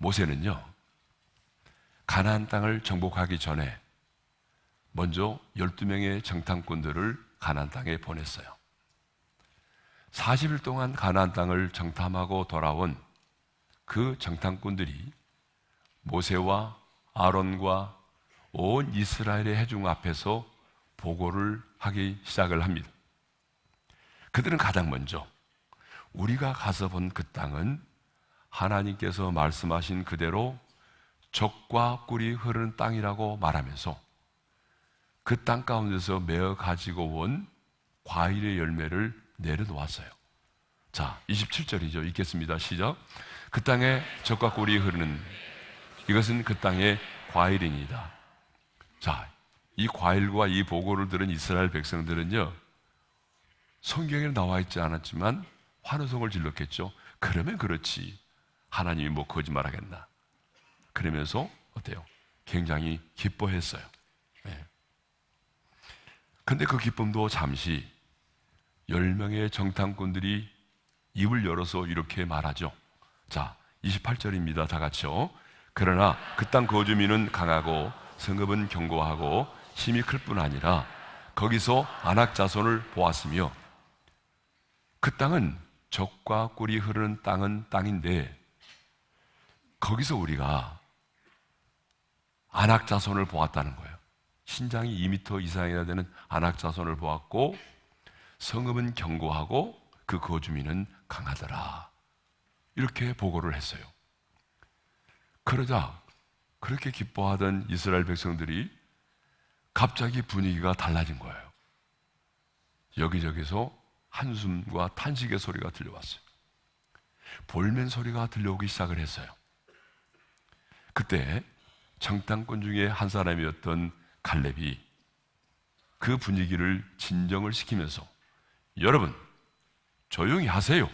모세는요, 가나안 땅을 정복하기 전에 먼저 12명의 정탐꾼들을 가나안 땅에 보냈어요. 40일 동안 가나안 땅을 정탐하고 돌아온 그 정탐꾼들이 모세와 아론과 온 이스라엘의 회중 앞에서 보고를 하기 시작을 합니다. 그들은 가장 먼저 우리가 가서 본 그 땅은 하나님께서 말씀하신 그대로 젖과 꿀이 흐르는 땅이라고 말하면서 그 땅 가운데서 메어 가지고 온 과일의 열매를 내려놓았어요. 자, 27절이죠. 읽겠습니다. 시작. 그 땅에 젖과 꿀이 흐르는 이것은 그 땅의 과일이니이다. 자, 이 과일과 이 보고를 들은 이스라엘 백성들은요, 성경에 나와 있지 않았지만 환호성을 질렀겠죠. 그러면 그렇지, 하나님이 뭐 거짓말하겠나. 그러면서 어때요? 굉장히 기뻐했어요. 네. 근데 그 기쁨도 잠시 10명의 정탐꾼들이 입을 열어서 이렇게 말하죠. 자, 28절입니다. 다 같이요. 그러나 그 땅 거주민은 강하고 성읍은 견고하고 힘이 클 뿐 아니라 거기서 안악 자손을 보았으며, 그 땅은 젖과 꿀이 흐르는 땅인데 거기서 우리가 안악 자손을 보았다는 거예요. 신장이 2m 이상이나 되는 안악 자손을 보았고 성읍은 견고하고 그 거주민은 강하더라. 이렇게 보고를 했어요. 그러자 그렇게 기뻐하던 이스라엘 백성들이 갑자기 분위기가 달라진 거예요. 여기저기서 한숨과 탄식의 소리가 들려왔어요. 볼멘 소리가 들려오기 시작을 했어요. 그때 정탐꾼 중에 한 사람이었던 갈렙이 그 분위기를 진정을 시키면서 여러분, 조용히 하세요.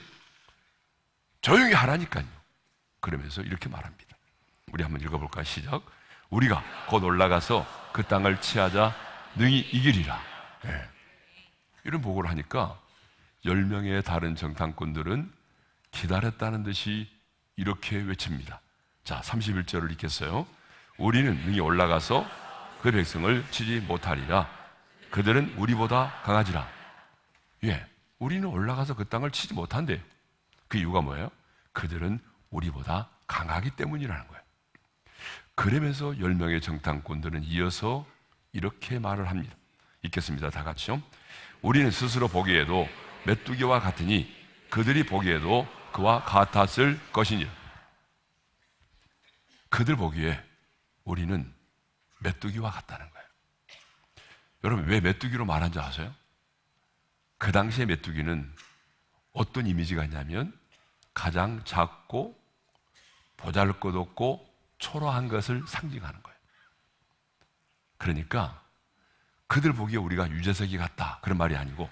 조용히 하라니까요. 그러면서 이렇게 말합니다. 우리 한번 읽어볼까요? 시작. 우리가 곧 올라가서 그 땅을 취하자 능히 이기리라. 네. 이런 보고를 하니까 10명의 다른 정탐꾼들은 기다렸다는 듯이 이렇게 외칩니다. 자, 31절을 읽겠어요. 우리는 능히 올라가서 그 백성을 치지 못하리라. 그들은 우리보다 강하지라. 예, 우리는 올라가서 그 땅을 치지 못한대요. 그 이유가 뭐예요? 그들은 우리보다 강하기 때문이라는 거예요. 그러면서 10명의 정탐꾼들은 이어서 이렇게 말을 합니다. 읽겠습니다. 다 같이요. 우리는 스스로 보기에도 메뚜기와 같으니 그들이 보기에도 그와 같았을 것이니라. 그들 보기에 우리는 메뚜기와 같다는 거예요. 여러분, 왜 메뚜기로 말한지 아세요? 그 당시에 메뚜기는 어떤 이미지가 있냐면 가장 작고 보잘것없고 초라한 것을 상징하는 거예요. 그러니까 그들 보기에 우리가 유재석이 같다 그런 말이 아니고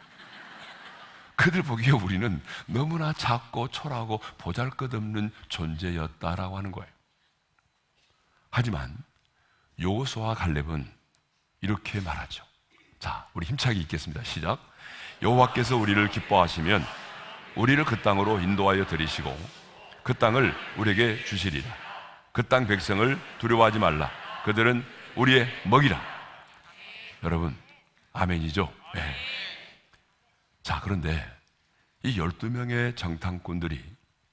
그들 보기에 우리는 너무나 작고 초라하고 보잘것없는 존재였다라고 하는 거예요. 하지만 여호수아와 갈렙은 이렇게 말하죠. 자, 우리 힘차게 읽겠습니다. 시작. 여호와께서 우리를 기뻐하시면 우리를 그 땅으로 인도하여 들이시고 그 땅을 우리에게 주시리라. 그 땅 백성을 두려워하지 말라. 그들은 우리의 먹이라. 여러분, 아멘이죠? 네. 자, 그런데 이 12명의 정탐꾼들이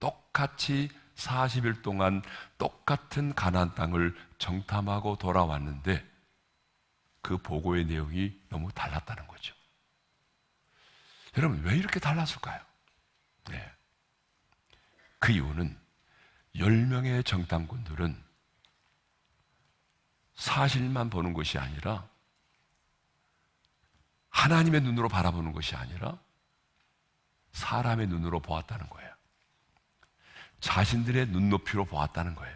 똑같이 40일 동안 똑같은 가나안 땅을 정탐하고 돌아왔는데 그 보고의 내용이 너무 달랐다는 거죠. 여러분, 왜 이렇게 달랐을까요? 네. 그 이유는 10명의 정탐꾼들은 사실만 보는 것이 아니라 하나님의 눈으로 바라보는 것이 아니라 사람의 눈으로 보았다는 거예요. 자신들의 눈높이로 보았다는 거예요.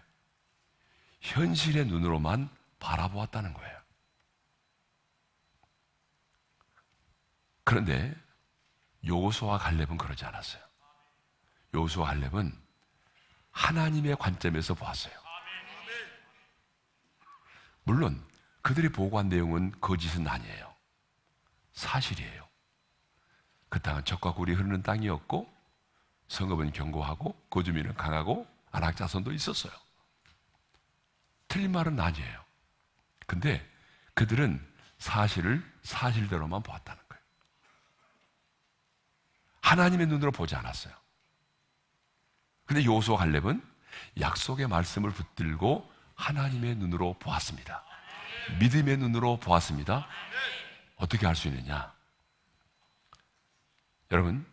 현실의 눈으로만 바라보았다는 거예요. 그런데 여호수아와 갈렙은 그러지 않았어요. 여호수아와 갈렙은 하나님의 관점에서 보았어요. 물론 그들이 보고한 내용은 거짓은 아니에요. 사실이에요. 그 땅은 젖과 꿀이 흐르는 땅이었고 성읍은 견고하고 거주민은 강하고 안악 자손도 있었어요. 틀린 말은 아니에요. 근데 그들은 사실을 사실대로만 보았다는 거예요. 하나님의 눈으로 보지 않았어요. 근데 여호수아 갈렙은 약속의 말씀을 붙들고 하나님의 눈으로 보았습니다. 믿음의 눈으로 보았습니다. 어떻게 할 수 있느냐? 여러분,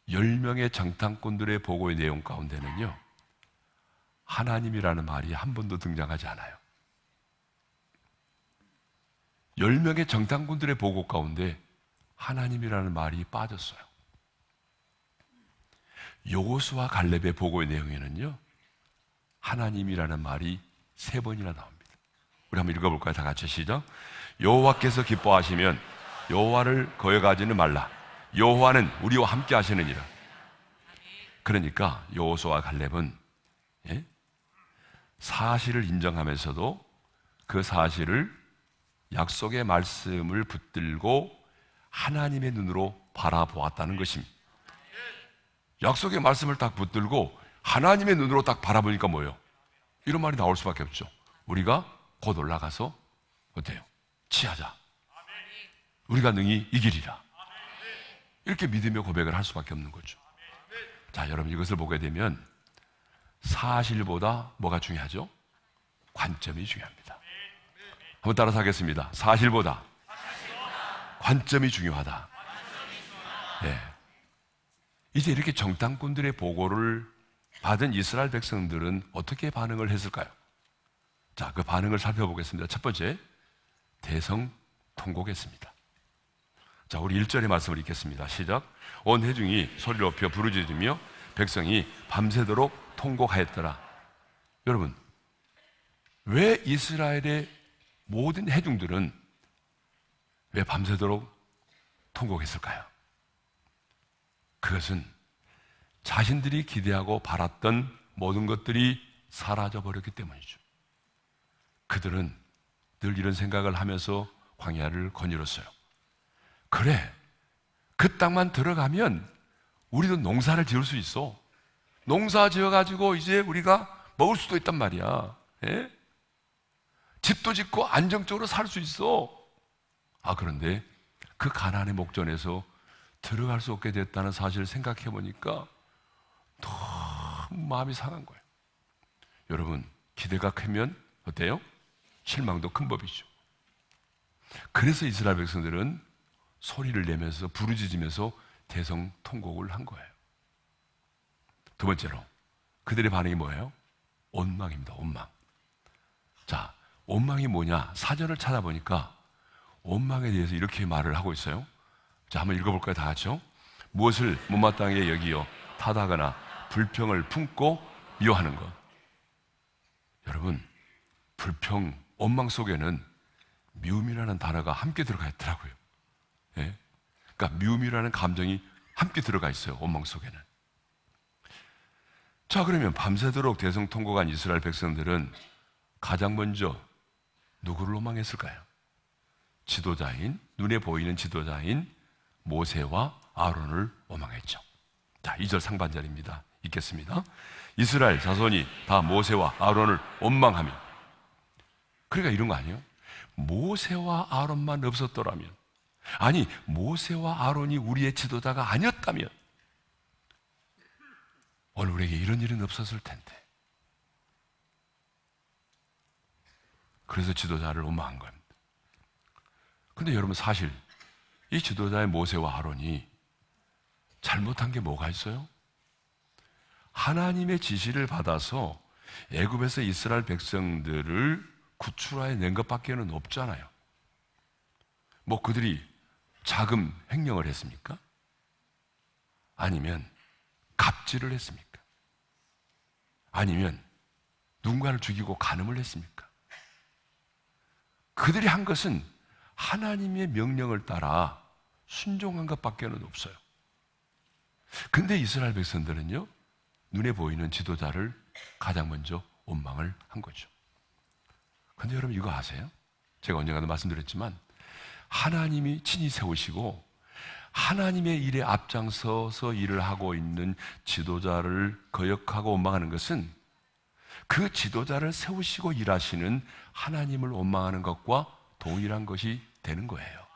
10명의 정탐꾼들의 보고의 내용 가운데는요, 하나님이라는 말이 한 번도 등장하지 않아요. 10명의 정탐꾼들의 보고 가운데 하나님이라는 말이 빠졌어요. 여호수아 갈렙의 보고의 내용에는요, 하나님이라는 말이 3번이나 나옵니다. 우리 한번 읽어볼까요? 다 같이 시작. 여호와께서 기뻐하시면 여호와를 거역하지는 말라. 여호와는 우리와 함께 하시느니라. 그러니까 여호수아 갈렙은 사실을 인정하면서도 그 사실을 약속의 말씀을 붙들고 하나님의 눈으로 바라보았다는 것입니다. 약속의 말씀을 딱 붙들고 하나님의 눈으로 딱 바라보니까 뭐예요? 이런 말이 나올 수밖에 없죠. 우리가 곧 올라가서 어때요? 취하자. 우리가 능히 이기리라. 이렇게 믿으며 고백을 할 수밖에 없는 거죠. 자, 여러분, 이것을 보게 되면 사실보다 뭐가 중요하죠? 관점이 중요합니다. 한번 따라서 하겠습니다. 사실보다 관점이 중요하다. 네. 이제 이렇게 정탐꾼들의 보고를 받은 이스라엘 백성들은 어떻게 반응을 했을까요? 자, 그 반응을 살펴보겠습니다. 첫 번째, 대성통곡했습니다. 자, 우리 1절의 말씀을 읽겠습니다. 시작. 온 회중이 소리를 높여 부르짖으며 백성이 밤새도록 통곡하였더라. 여러분, 왜 이스라엘의 모든 회중들은 왜 밤새도록 통곡했을까요? 그것은 자신들이 기대하고 바랐던 모든 것들이 사라져버렸기 때문이죠. 그들은 늘 이런 생각을 하면서 광야를 거닐었어요. 그래, 그 땅만 들어가면 우리도 농사를 지을 수 있어. 농사 지어가지고 이제 우리가 먹을 수도 있단 말이야. 예? 집도 짓고 안정적으로 살 수 있어. 그런데 그 가나안의 목전에서 들어갈 수 없게 됐다는 사실을 생각해 보니까 너무 마음이 상한 거예요. 여러분, 기대가 크면 어때요? 실망도 큰 법이죠. 그래서 이스라엘 백성들은 소리를 내면서 부르짖으면서 대성통곡을 한 거예요. 두 번째로 그들의 반응이 뭐예요? 원망입니다. 원망. 자, 원망이 뭐냐? 사전을 찾아보니까 원망에 대해서 이렇게 말을 하고 있어요. 자, 한번 읽어볼까요? 다 같이요. 무엇을 못마땅하게 여기어 타다거나 불평을 품고 미워하는 것. 여러분, 불평, 원망 속에는 미움이라는 단어가 함께 들어가 있더라고요. 예? 그러니까 미움이라는 감정이 함께 들어가 있어요. 원망 속에는. 자, 그러면 밤새도록 대성통곡한 이스라엘 백성들은 가장 먼저 누구를 원망했을까요? 지도자인, 눈에 보이는 지도자인 모세와 아론을 원망했죠. 자, 2절 상반절입니다. 읽겠습니다. 이스라엘 자손이 다 모세와 아론을 원망하며. 그러니까 이런 거 아니에요? 모세와 아론만 없었더라면, 아니 모세와 아론이 우리의 지도자가 아니었다면 오늘 우리에게 이런 일은 없었을 텐데. 그래서 지도자를 원망한 겁니다. 근데 여러분, 사실 이 지도자의 모세와 아론이 잘못한 게 뭐가 있어요? 하나님의 지시를 받아서 애굽에서 이스라엘 백성들을 구출하여 낸 것밖에는 없잖아요. 뭐 그들이 자금 횡령을 했습니까? 아니면 갑질을 했습니까? 아니면 누군가를 죽이고 간음을 했습니까? 그들이 한 것은 하나님의 명령을 따라 순종한 것밖에는 없어요. 근데 이스라엘 백성들은요, 눈에 보이는 지도자를 가장 먼저 원망을 한 거죠. 근데 여러분, 이거 아세요? 제가 언젠가도 말씀드렸지만 하나님이 친히 세우시고 하나님의 일에 앞장서서 일을 하고 있는 지도자를 거역하고 원망하는 것은 그 지도자를 세우시고 일하시는 하나님을 원망하는 것과 동일한 것이 되는 거예요.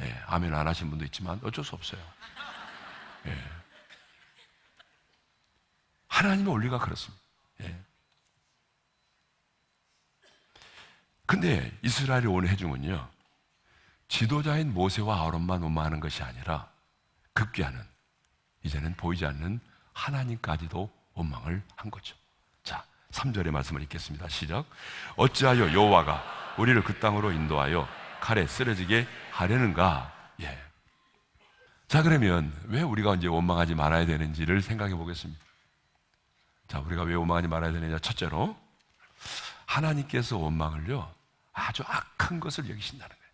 예, 아멘 안 하신 분도 있지만 어쩔 수 없어요. 예. 하나님의 원리가 그렇습니다. 예. 근데 이스라엘이 오늘 해중은요, 지도자인 모세와 아론만 원망하는 것이 아니라 급기야는 이제는 보이지 않는 하나님까지도 원망을 한 거죠. 자, 3절의 말씀을 읽겠습니다. 시작. 어찌하여 여호와가 우리를 그 땅으로 인도하여 칼에 쓰러지게 하려는가? 예. 자, 그러면 왜 우리가 이제 원망하지 말아야 되는지를 생각해 보겠습니다. 자, 우리가 왜 원망하지 말아야 되느냐? 첫째로 하나님께서 원망을요, 아주 악한 것을 여기신다는 거예요.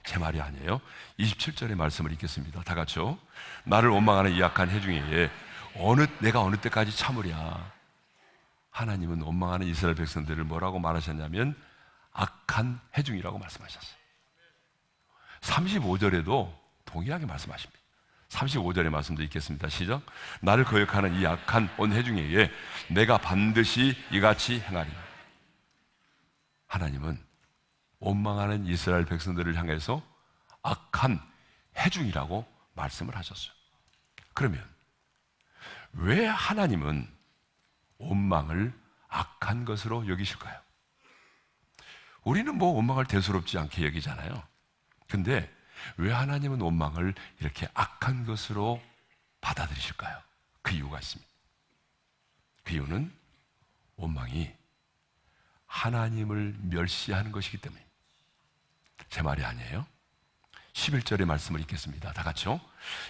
제 말이 아니에요. 27절의 말씀을 읽겠습니다. 다 같이요. 나를 원망하는 이 악한 해중에 내가 어느 때까지 참으랴. 하나님은 원망하는 이스라엘 백성들을 뭐라고 말하셨냐면 악한 해중이라고 말씀하셨어요. 35절에도 동일하게 말씀하십니다. 35절의 말씀도 읽겠습니다. 시작. 나를 거역하는 이 악한 온 해중에 내가 반드시 이같이 행하리라. 하나님은 원망하는 이스라엘 백성들을 향해서 악한 해중이라고 말씀을 하셨어요. 그러면 왜 하나님은 원망을 악한 것으로 여기실까요? 우리는 뭐 원망을 대수롭지 않게 여기잖아요. 근데 왜 하나님은 원망을 이렇게 악한 것으로 받아들이실까요? 그 이유가 있습니다. 그 이유는 원망이 하나님을 멸시하는 것이기 때문입니다. 제 말이 아니에요. 11절의 말씀을 읽겠습니다. 다 같이요.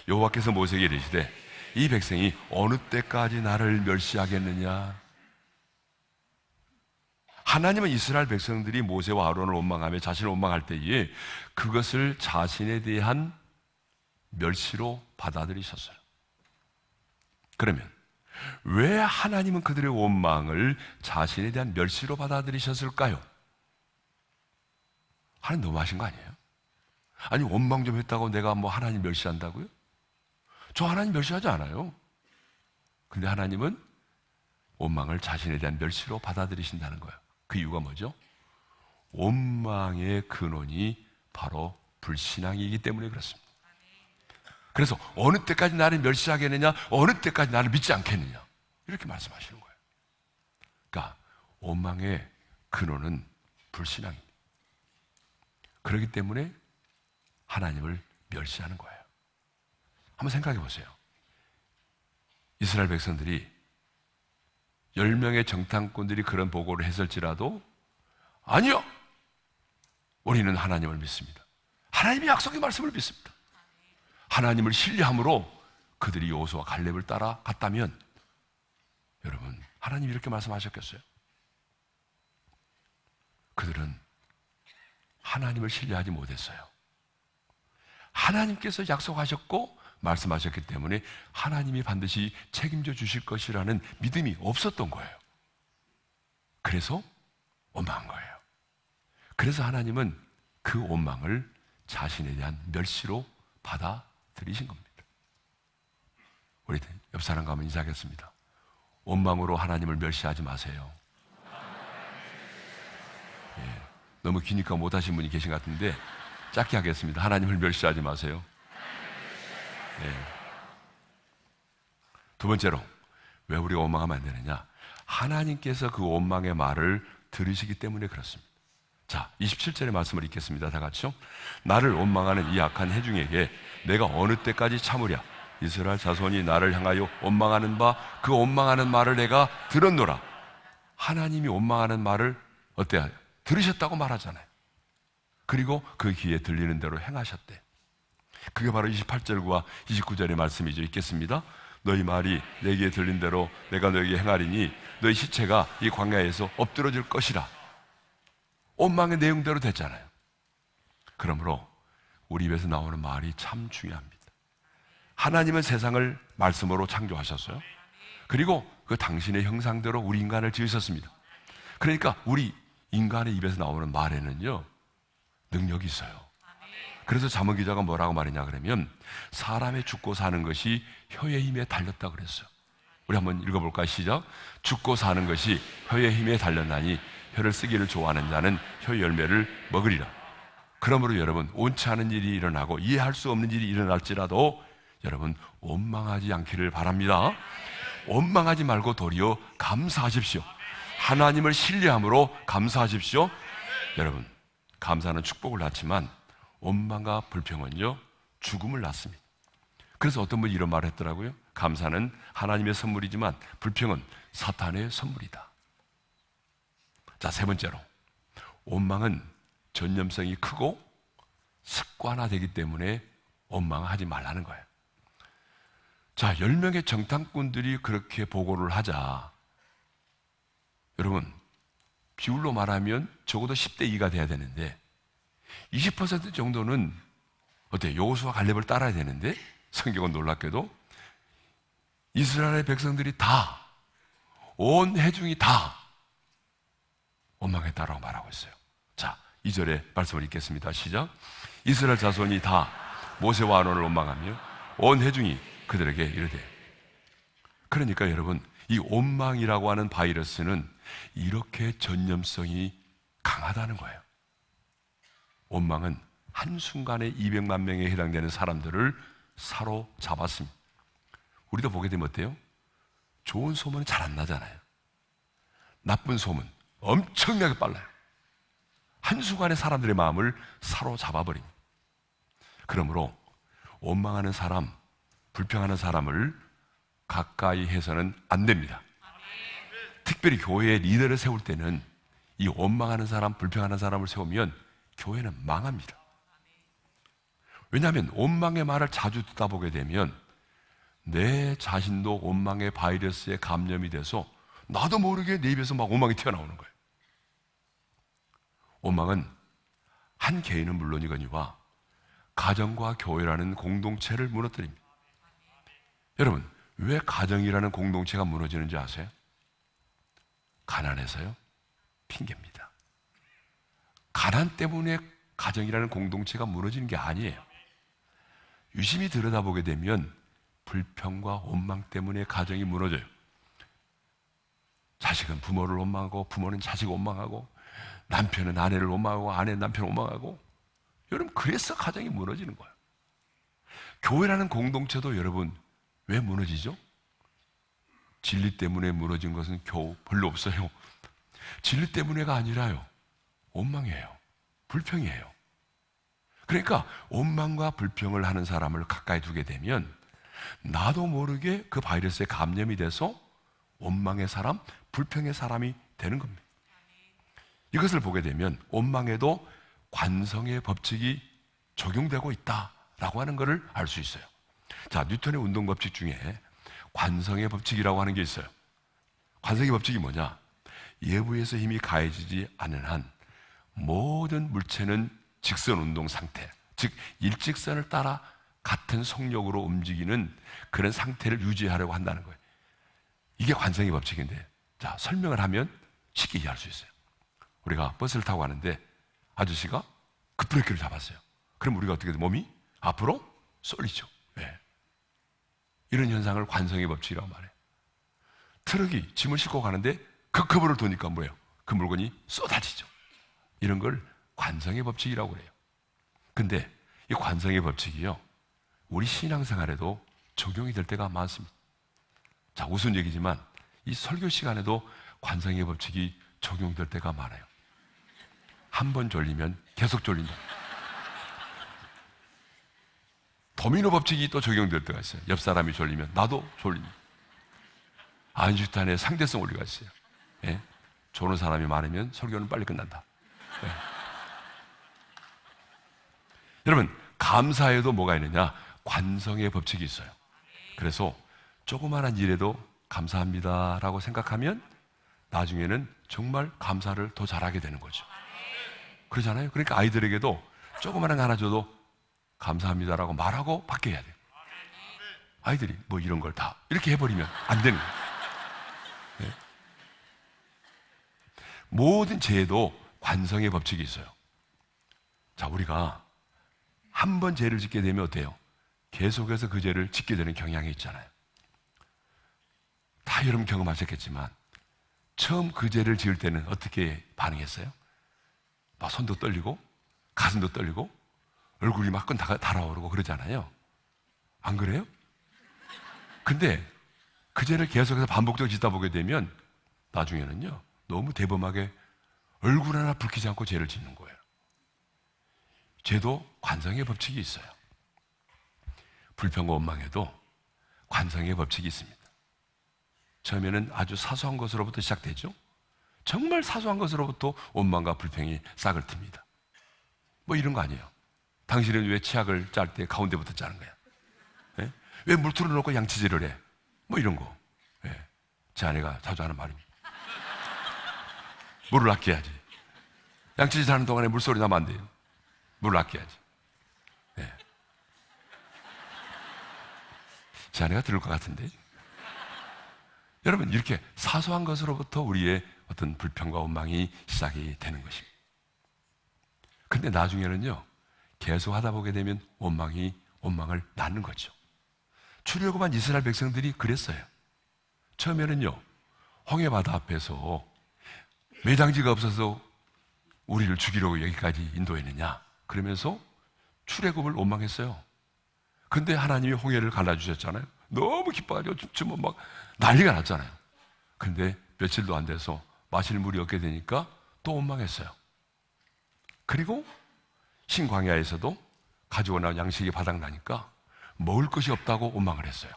여호와께서 모세에게 이르시되 이 백성이 어느 때까지 나를 멸시하겠느냐? 하나님은 이스라엘 백성들이 모세와 아론을 원망하며 자신을 원망할 때에 그것을 자신에 대한 멸시로 받아들이셨어요. 그러면 왜 하나님은 그들의 원망을 자신에 대한 멸시로 받아들이셨을까요? 하나님 너무하신 거 아니에요? 아니 원망 좀 했다고 내가 뭐 하나님 멸시한다고요? 저 하나님 멸시하지 않아요. 근데 하나님은 원망을 자신에 대한 멸시로 받아들이신다는 거예요. 그 이유가 뭐죠? 원망의 근원이 바로 불신앙이기 때문에 그렇습니다. 그래서 어느 때까지 나를 멸시하겠느냐, 어느 때까지 나를 믿지 않겠느냐, 이렇게 말씀하시는 거예요. 그러니까 원망의 근원은 불신앙입니다. 그렇기 때문에 하나님을 멸시하는 거예요. 한번 생각해 보세요. 이스라엘 백성들이 10명의 정탐꾼들이 그런 보고를 했을지라도 아니요! 우리는 하나님을 믿습니다. 하나님의 약속의 말씀을 믿습니다. 하나님을 신뢰함으로 그들이 여호수아와 갈렙을 따라갔다면 여러분, 하나님이 이렇게 말씀하셨겠어요? 그들은 하나님을 신뢰하지 못했어요. 하나님께서 약속하셨고 말씀하셨기 때문에 하나님이 반드시 책임져 주실 것이라는 믿음이 없었던 거예요. 그래서 원망한 거예요. 그래서 하나님은 그 원망을 자신에 대한 멸시로 받아들이신 겁니다. 우리 옆 사람과 한번 인사하겠습니다. 원망으로 하나님을 멸시하지 마세요. 예, 너무 기니까 못하신 분이 계신 것 같은데 짧게 하겠습니다. 하나님을 멸시하지 마세요. 네. 두 번째로 왜 우리가 원망하면 안 되느냐? 하나님께서 그 원망의 말을 들으시기 때문에 그렇습니다. 자, 27절의 말씀을 읽겠습니다. 다 같이요. 나를 원망하는 이 악한 해중에게 내가 어느 때까지 참으랴? 이스라엘 자손이 나를 향하여 원망하는 바 그 원망하는 말을 내가 들었노라. 하나님이 원망하는 말을 어때요? 들으셨다고 말하잖아요. 그리고 그 귀에 들리는 대로 행하셨대. 그게 바로 28절과 29절의 말씀이죠. 읽겠습니다. 너희 말이 내게 들린 대로 내가 너에게 행하리니 너희 시체가 이 광야에서 엎드러질 것이라. 원망의 내용대로 됐잖아요. 그러므로 우리 입에서 나오는 말이 참 중요합니다. 하나님은 세상을 말씀으로 창조하셨어요. 그리고 그 당신의 형상대로 우리 인간을 지으셨습니다. 그러니까 우리 인간의 입에서 나오는 말에는요 능력이 있어요. 그래서 잠언 기자가 뭐라고 말했냐 그러면 사람의 죽고 사는 것이 혀의 힘에 달렸다 그랬어요. 우리 한번 읽어볼까요? 시작. 죽고 사는 것이 혀의 힘에 달렸나니 혀를 쓰기를 좋아하는 자는 혀 열매를 먹으리라. 그러므로 여러분, 옳지 않은 일이 일어나고 이해할 수 없는 일이 일어날지라도 여러분 원망하지 않기를 바랍니다. 원망하지 말고 도리어 감사하십시오. 하나님을 신뢰함으로 감사하십시오. 여러분, 감사는 축복을 낳지만 원망과 불평은요, 죽음을 낳습니다. 그래서 어떤 분이 이런 말을 했더라고요. 감사는 하나님의 선물이지만 불평은 사탄의 선물이다. 자, 세 번째로, 원망은 전념성이 크고 습관화되기 때문에 원망하지 말라는 거예요. 자, 10명의 정탐꾼들이 그렇게 보고를 하자, 여러분, 비율로 말하면 적어도 10대 2가 돼야 되는데 20% 정도는 어때요? 여호수아 갈렙을 따라야 되는데 성경은 놀랍게도 이스라엘의 백성들이 다, 온 회중이 다 원망했다라고 말하고 있어요. 자, 2절의 말씀을 읽겠습니다. 시작. 이스라엘 자손이 다 모세와 아론을 원망하며 온 회중이 그들에게 이르되. 그러니까 여러분, 이 원망이라고 하는 바이러스는 이렇게 전념성이 강하다는 거예요. 원망은 한순간에 200만 명에 해당되는 사람들을 사로잡았습니다. 우리도 보게 되면 어때요? 좋은 소문은 잘 안 나잖아요. 나쁜 소문 엄청나게 빨라요. 한순간에 사람들의 마음을 사로잡아버립니다. 그러므로 원망하는 사람, 불평하는 사람을 가까이 해서는 안 됩니다. 특별히 교회의 리더를 세울 때는 이 원망하는 사람, 불평하는 사람을 세우면 교회는 망합니다. 왜냐하면 원망의 말을 자주 듣다 보게 되면 내 자신도 원망의 바이러스에 감염이 돼서 나도 모르게 내 입에서 막 원망이 튀어나오는 거예요. 원망은 한 개인은 물론이거니와 가정과 교회라는 공동체를 무너뜨립니다. 여러분, 왜 가정이라는 공동체가 무너지는지 아세요? 가난해서요? 핑계입니다. 가난 때문에 가정이라는 공동체가 무너지는 게 아니에요. 유심히 들여다보게 되면 불평과 원망 때문에 가정이 무너져요. 자식은 부모를 원망하고 부모는 자식을 원망하고 남편은 아내를 원망하고 아내는 남편을 원망하고, 여러분, 그래서 가정이 무너지는 거예요. 교회라는 공동체도 여러분 왜 무너지죠? 진리 때문에 무너진 것은 겨우 별로 없어요. 진리 때문에가 아니라요, 원망이에요. 불평이에요. 그러니까 원망과 불평을 하는 사람을 가까이 두게 되면 나도 모르게 그 바이러스에 감염이 돼서 원망의 사람, 불평의 사람이 되는 겁니다. 이것을 보게 되면 원망에도 관성의 법칙이 적용되고 있다라고 하는 것을 알 수 있어요. 자, 뉴턴의 운동 법칙 중에 관성의 법칙이라고 하는 게 있어요. 관성의 법칙이 뭐냐? 예부에서 힘이 가해지지 않은 한 모든 물체는 직선 운동 상태, 즉 일직선을 따라 같은 속력으로 움직이는 그런 상태를 유지하려고 한다는 거예요. 이게 관성의 법칙인데, 자, 설명을 하면 쉽게 이해할 수 있어요. 우리가 버스를 타고 가는데 아저씨가 급브레이크를 잡았어요. 그럼 우리가 어떻게 돼? 몸이 앞으로 쏠리죠. 네. 이런 현상을 관성의 법칙이라고 말해요. 트럭이 짐을 싣고 가는데 급커브를 도니까 뭐예요? 그 물건이 쏟아지죠. 이런 걸 관성의 법칙이라고 그래요. 근데 이 관성의 법칙이요, 우리 신앙생활에도 적용이 될 때가 많습니다. 자, 우스운 얘기지만 이 설교 시간에도 관성의 법칙이 적용될 때가 많아요. 한 번 졸리면 계속 졸린다. 도미노 법칙이 또 적용될 때가 있어요. 옆 사람이 졸리면 나도 졸립니다. 아인슈타인의 상대성 원리가 있어요. 예? 조는 사람이 많으면 설교는 빨리 끝난다. 예. 여러분, 감사에도 뭐가 있느냐? 관성의 법칙이 있어요. 그래서 조그마한 일에도 감사합니다라고 생각하면 나중에는 정말 감사를 더 잘하게 되는 거죠. 그러잖아요. 그러니까 아이들에게도 조그마한 거 하나 줘도 감사합니다라고 말하고 받게 해야 돼요. 아이들이 뭐 이런 걸 다 이렇게 해버리면 안 되는 거예요. 네. 모든 죄에도 관성의 법칙이 있어요. 자, 우리가 한 번 죄를 짓게 되면 어때요? 계속해서 그 죄를 짓게 되는 경향이 있잖아요. 다 여러분 경험하셨겠지만 처음 그 죄를 지을 때는 어떻게 반응했어요? 막 손도 떨리고 가슴도 떨리고 얼굴이 막 달아오르고 그러잖아요. 안 그래요? 근데 그 죄를 계속해서 반복적으로 짓다 보게 되면 나중에는요 너무 대범하게 얼굴 하나 붉히지 않고 죄를 짓는 거예요. 죄도 관성의 법칙이 있어요. 불평과 원망에도 관성의 법칙이 있습니다. 처음에는 아주 사소한 것으로부터 시작되죠. 정말 사소한 것으로부터 원망과 불평이 싹을 틉니다. 뭐 이런 거 아니에요. 당신은 왜 치약을 짤 때 가운데부터 짜는 거야? 예? 왜 물 틀어놓고 양치질을 해? 뭐 이런 거. 예. 제 아내가 자주 하는 말입니다. 물을 아껴야지. 양치질 하는 동안에 물소리 나면 안 돼요. 물을 아껴야지. 예. 제 아내가 들을 것 같은데. 여러분, 이렇게 사소한 것으로부터 우리의 어떤 불평과 원망이 시작이 되는 것입니다. 근데 나중에는요, 계속 하다 보게 되면 원망을 낳는 거죠. 출애굽한 이스라엘 백성들이 그랬어요. 처음에는요, 홍해바다 앞에서 매장지가 없어서 우리를 죽이려고 여기까지 인도했느냐, 그러면서 출애굽을 원망했어요. 근데 하나님이 홍해를 갈라주셨잖아요. 너무 기뻐가지고 춤은 막 난리가 났잖아요. 근데 며칠도 안 돼서 마실 물이 없게 되니까 또 원망했어요. 그리고 신광야에서도 가지고 나온 양식이 바닥나니까 먹을 것이 없다고 원망을 했어요.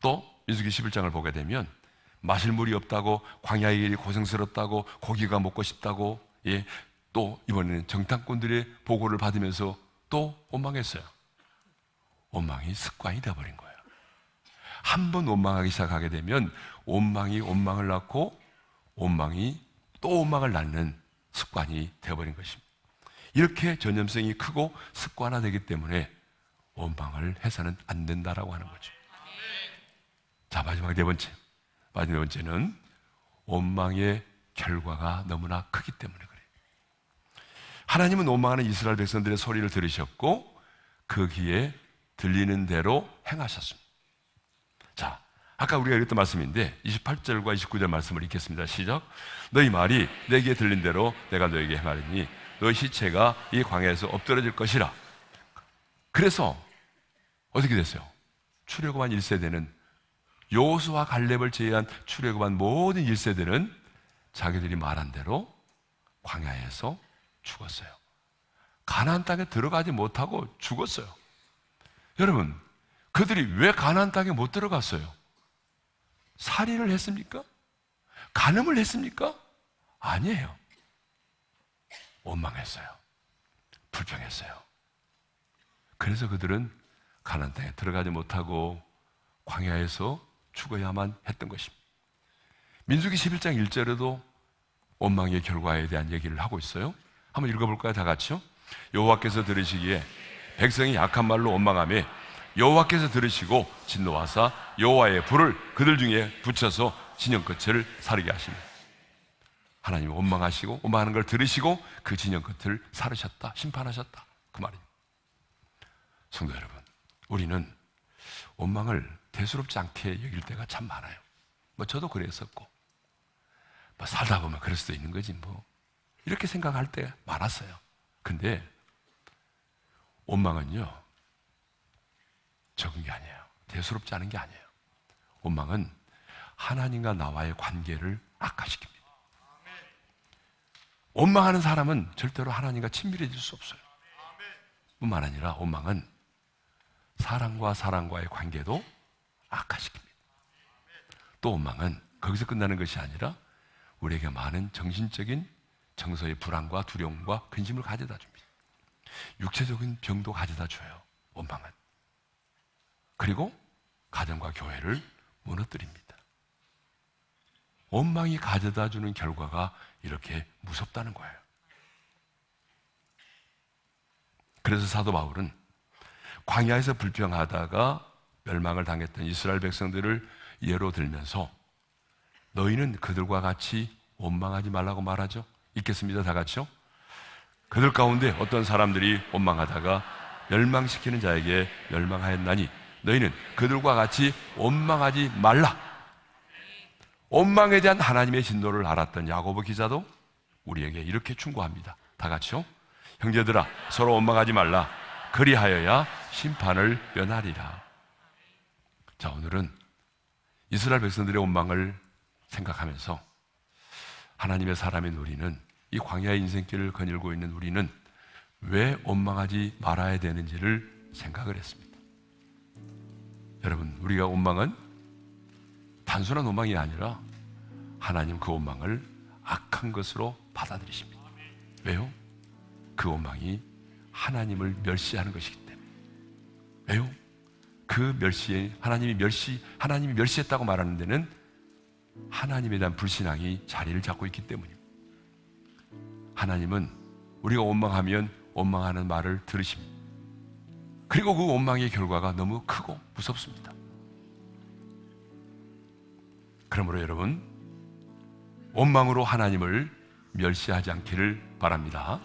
또 민수기 11장을 보게 되면 마실 물이 없다고, 광야의 길이 고생스럽다고, 고기가 먹고 싶다고, 예, 또 이번에는 정탐꾼들의 보고를 받으면서 또 원망했어요. 원망이 습관이 되어버린 거예요. 한 번 원망하기 시작하게 되면 원망이 원망을 낳고 원망이 또 원망을 낳는 습관이 되어버린 것입니다. 이렇게 전염성이 크고 습관화되기 때문에 원망을 해서는 안 된다라고 하는 거죠. 자, 마지막 네 번째는 원망의 결과가 너무나 크기 때문에 그래요. 하나님은 원망하는 이스라엘 백성들의 소리를 들으셨고 그 귀에 들리는 대로 행하셨습니다. 자, 아까 우리가 읽었던 말씀인데 28절과 29절 말씀을 읽겠습니다. 시작. 너희 말이 내게 들린 대로 내가 너에게 행하리니 너희 시체가 이 광야에서 엎드러질 것이라. 그래서 어떻게 됐어요? 출애굽한 1세대는, 여호수아 갈렙을 제외한 출애굽한 모든 1세대는 자기들이 말한 대로 광야에서 죽었어요. 가나안 땅에 들어가지 못하고 죽었어요. 여러분, 그들이 왜 가나안 땅에 못 들어갔어요? 살인을 했습니까? 간음을 했습니까? 아니에요. 원망했어요. 불평했어요. 그래서 그들은 가나안 땅에 들어가지 못하고 광야에서 죽어야만 했던 것입니다. 민수기 11장 1절에도 원망의 결과에 대한 얘기를 하고 있어요. 한번 읽어볼까요? 다 같이요. 여호와께서 들으시기에 백성이 약한 말로 원망하며 여호와께서 들으시고 진노하사 여호와의 불을 그들 중에 붙여서 진영 끝을 사르게 하십니다. 하나님이 원망하시고 원망하는 걸 들으시고 그 진영 끝을 사르셨다, 심판하셨다, 그 말입니다. 성도 여러분, 우리는 원망을 대수롭지 않게 여길 때가 참 많아요. 뭐 저도 그랬었고, 뭐 살다 보면 그럴 수도 있는 거지 뭐, 이렇게 생각할 때 많았어요. 근데 원망은요, 적은 게 아니에요. 대수롭지 않은 게 아니에요. 원망은 하나님과 나와의 관계를 악화시킵니다. 원망하는 사람은 절대로 하나님과 친밀해질 수 없어요. 뿐만 아니라 원망은 사람과 사람과의 관계도 악화시킵니다. 또 원망은 거기서 끝나는 것이 아니라 우리에게 많은 정신적인 정서의 불안과 두려움과 근심을 가져다 줍니다. 육체적인 병도 가져다 줘요, 원망은. 그리고 가정과 교회를 무너뜨립니다. 원망이 가져다 주는 결과가 이렇게 무섭다는 거예요. 그래서 사도 바울은 광야에서 불평하다가 멸망을 당했던 이스라엘 백성들을 예로 들면서 너희는 그들과 같이 원망하지 말라고 말하죠. 읽겠습니다. 다 같이요. 그들 가운데 어떤 사람들이 원망하다가 멸망시키는 자에게 멸망하였나니 너희는 그들과 같이 원망하지 말라. 원망에 대한 하나님의 진노를 알았던 야고보 기자도 우리에게 이렇게 충고합니다. 다 같이요. 형제들아, 서로 원망하지 말라. 그리하여야 심판을 면하리라. 자, 오늘은 이스라엘 백성들의 원망을 생각하면서 하나님의 사람인 우리는, 이 광야의 인생길을 거닐고 있는 우리는 왜 원망하지 말아야 되는지를 생각을 했습니다. 여러분, 우리가 원망은 단순한 원망이 아니라 하나님 그 원망을 악한 것으로 받아들이십니다. 왜요? 그 원망이 하나님을 멸시하는 것이기 때문에. 왜요? 그 멸시에 하나님이 멸시했다고 말하는 데는 하나님에 대한 불신앙이 자리를 잡고 있기 때문입니다. 하나님은 우리가 원망하면 원망하는 말을 들으십니다. 그리고 그 원망의 결과가 너무 크고 무섭습니다. 그러므로 여러분, 원망으로 하나님을 멸시하지 않기를 바랍니다.